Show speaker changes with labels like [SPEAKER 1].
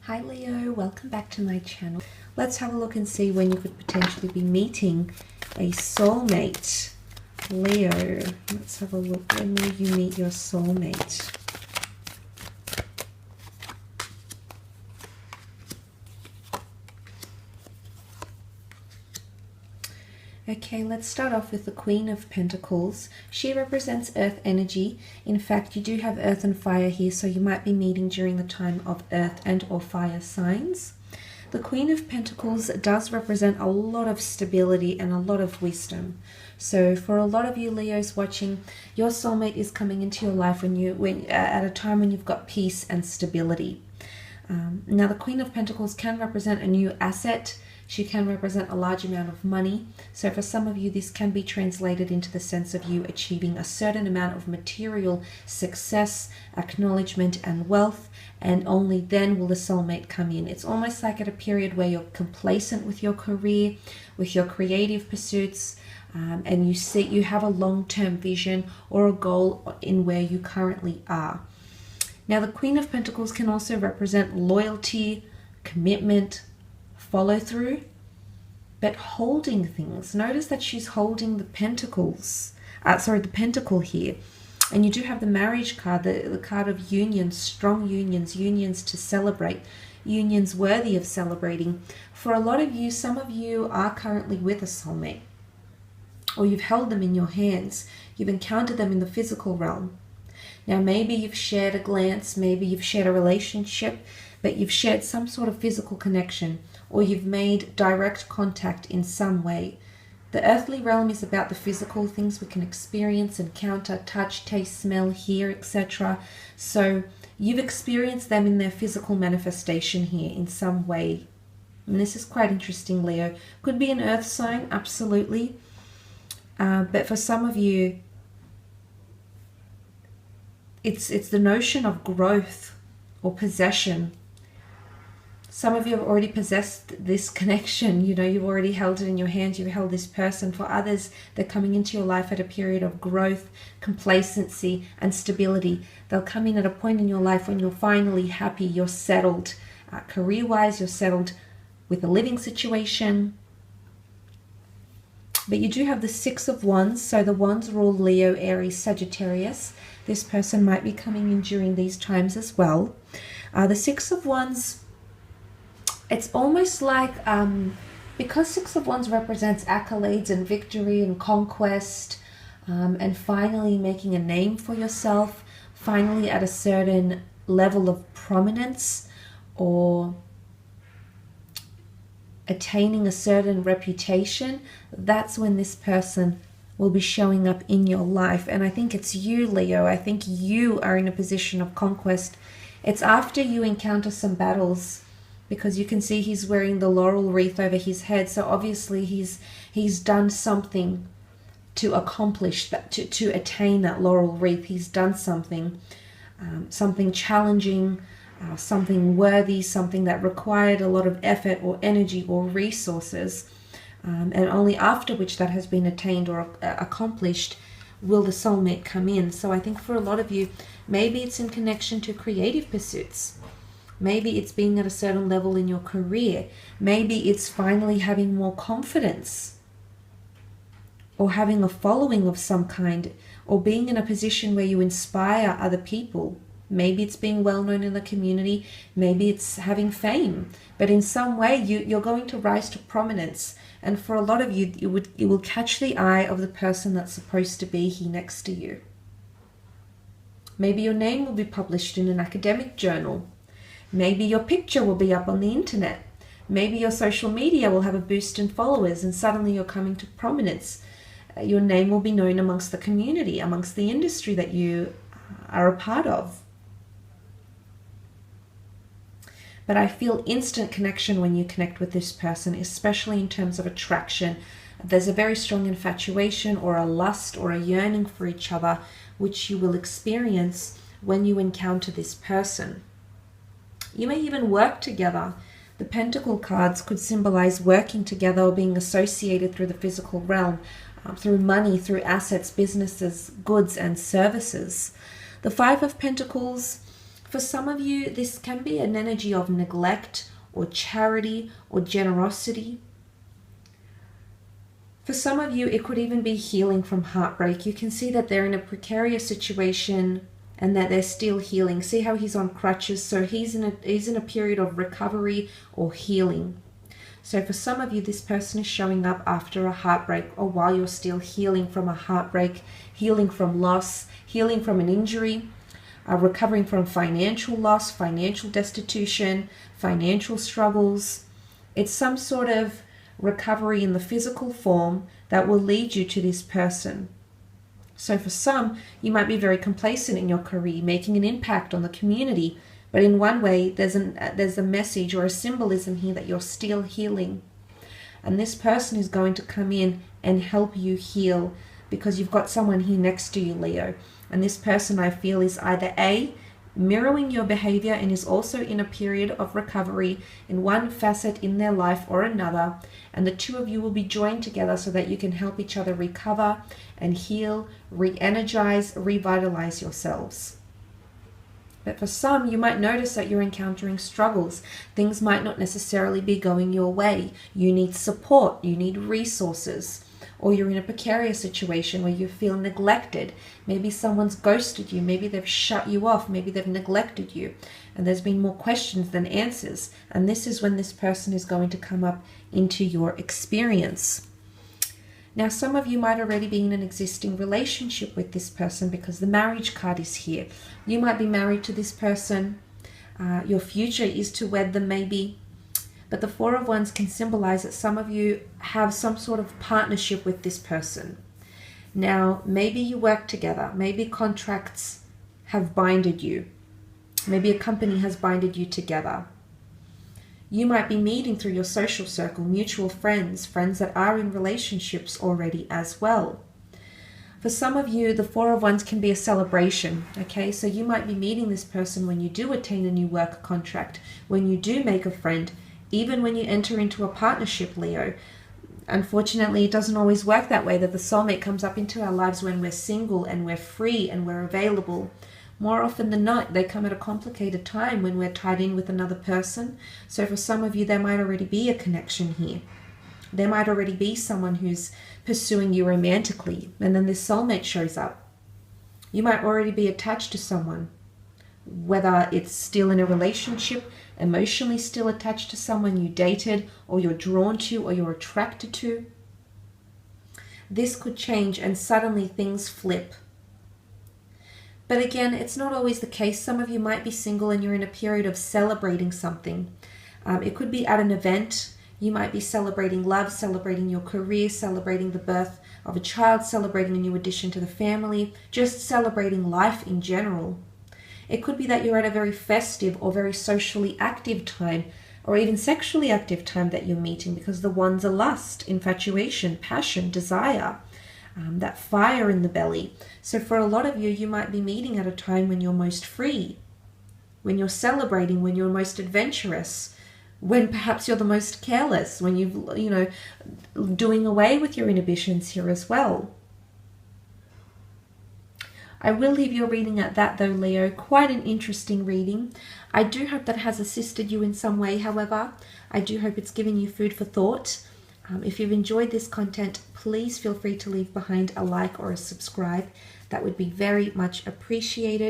[SPEAKER 1] Hi Leo, welcome back to my channel. Let's have a look and see when you could potentially be meeting a soulmate. Leo, let's have a look. When will you meet your soulmate? Okay, let's start off with the Queen of Pentacles. She represents earth energy. In fact, you do have earth and fire here, so you might be meeting during the time of earth and or fire signs. The Queen of Pentacles does represent a lot of stability and a lot of wisdom. So for a lot of you Leos watching, your soulmate is coming into your life at a time when you've got peace and stability. Now the Queen of Pentacles can represent a new asset. She can represent a large amount of money. So for some of you, this can be translated into the sense of you achieving a certain amount of material success, acknowledgement, and wealth. And only then will the soulmate come in. It's almost like at a period where you're complacent with your career, with your creative pursuits, and you have a long-term vision or a goal in where you currently are. Now, the Queen of Pentacles can also represent loyalty, commitment, follow through, but holding things. Notice that she's holding the pentacles, the pentacle here. And you do have the marriage card, the card of unions, strong unions, unions to celebrate, unions worthy of celebrating. For a lot of you, some of you are currently with a soulmate, or you've held them in your hands. You've encountered them in the physical realm. Now, maybe you've shared a glance, maybe you've shared a relationship, but you've shared some sort of physical connection, or you've made direct contact in some way. The earthly realm is about the physical things we can experience, encounter, touch, taste, smell, hear, etc. So you've experienced them in their physical manifestation here in some way. And this is quite interesting, Leo. Could be an earth sign, absolutely. But for some of you, it's the notion of growth or possession. Some of you have already possessed this connection. You know, you've already held it in your hands. You've held this person. For others, they're coming into your life at a period of growth, complacency, and stability. They'll come in at a point in your life when you're finally happy. You're settled. Career-wise, you're settled with a living situation. But you do have the Six of Wands. So the Wands rule Leo, Aries, Sagittarius. This person might be coming in during these times as well. The Six of Wands, it's almost like, because Six of Wands represents accolades and victory and conquest, and finally making a name for yourself, finally at a certain level of prominence, or attaining a certain reputation, that's when this person will be showing up in your life. And I think it's you, Leo. I think you are in a position of conquest. It's after you encounter some battles, because you can see he's wearing the laurel wreath over his head. So obviously he's done something to accomplish that, to attain that laurel wreath. He's done something, something challenging, something worthy, something that required a lot of effort or energy or resources. And only after which that has been attained or accomplished will the soulmate come in. So I think for a lot of you, maybe it's in connection to creative pursuits. Maybe it's being at a certain level in your career. Maybe it's finally having more confidence, or having a following of some kind, or being in a position where you inspire other people. Maybe it's being well known in the community. Maybe it's having fame. But in some way, you're going to rise to prominence. And for a lot of you, it will catch the eye of the person that's supposed to be here next to you. Maybe your name will be published in an academic journal. Maybe your picture will be up on the internet. Maybe your social media will have a boost in followers and suddenly you're coming to prominence. Your name will be known amongst the community, amongst the industry that you are a part of. But I feel instant connection when you connect with this person, especially in terms of attraction. There's a very strong infatuation or a lust or a yearning for each other, which you will experience when you encounter this person. You may even work together. The Pentacle cards could symbolize working together or being associated through the physical realm, through money, through assets, businesses, goods, and services. The Five of Pentacles, For some of you, this can be an energy of neglect or charity or generosity. For some of you, it could even be healing from heartbreak. You can see that they're in a precarious situation and that they're still healing. See how he's on crutches? So he's in a period of recovery or healing. So for some of you, this person is showing up after a heartbreak or while you're still healing from a heartbreak, healing from loss, healing from an injury, recovering from financial loss, financial destitution, financial struggles. It's some sort of recovery in the physical form that will lead you to this person. So for some, you might be very complacent in your career, making an impact on the community. But in one way, there's a message or a symbolism here that you're still healing. And this person is going to come in and help you heal because you've got someone here next to you, Leo. And this person, I feel, is either A, mirroring your behavior and is also in a period of recovery in one facet in their life or another. And the two of you will be joined together so that you can help each other recover and heal, re-energize, revitalize yourselves. But for some, you might notice that you're encountering struggles. Things might not necessarily be going your way. You need support, you need resources, or you're in a precarious situation where you feel neglected. Maybe someone's ghosted you, maybe they've shut you off, maybe they've neglected you, and there's been more questions than answers. And this is when this person is going to come up into your experience. Now, some of you might already be in an existing relationship with this person because the marriage card is here. You might be married to this person. Your future is to wed them maybe. But the Four of Wands can symbolize that some of you have some sort of partnership with this person. Now, maybe you work together. Maybe contracts have binded you. Maybe a company has binded you together. You might be meeting through your social circle, mutual friends, friends that are in relationships already as well. For some of you, the Four of Wands can be a celebration, okay? So you might be meeting this person when you do attain a new work contract, when you do make a friend, even when you enter into a partnership, Leo. Unfortunately, it doesn't always work that way, that the soulmate comes up into our lives when we're single and we're free and we're available. More often than not, they come at a complicated time when we're tied in with another person. So for some of you, there might already be a connection here. There might already be someone who's pursuing you romantically, and then this soulmate shows up. You might already be attached to someone, whether it's still in a relationship, emotionally still attached to someone you dated, or you're drawn to, or you're attracted to. This could change and suddenly things flip. But again, it's not always the case. Some of you might be single and you're in a period of celebrating something. It could be at an event. You might be celebrating love, celebrating your career, celebrating the birth of a child, celebrating a new addition to the family, just celebrating life in general. It could be that you're at a very festive or very socially active time, or even sexually active time that you're meeting, because the Wands are lust, infatuation, passion, desire. That fire in the belly. So for a lot of you, you might be meeting at a time when you're most free, when you're celebrating, when you're most adventurous, when perhaps you're the most careless, when doing away with your inhibitions here as well. I will leave your reading at that though, Leo. Quite an interesting reading. I do hope that has assisted you in some way, however. I do hope it's given you food for thought. If you've enjoyed this content, please feel free to leave behind a like or a subscribe. That would be very much appreciated.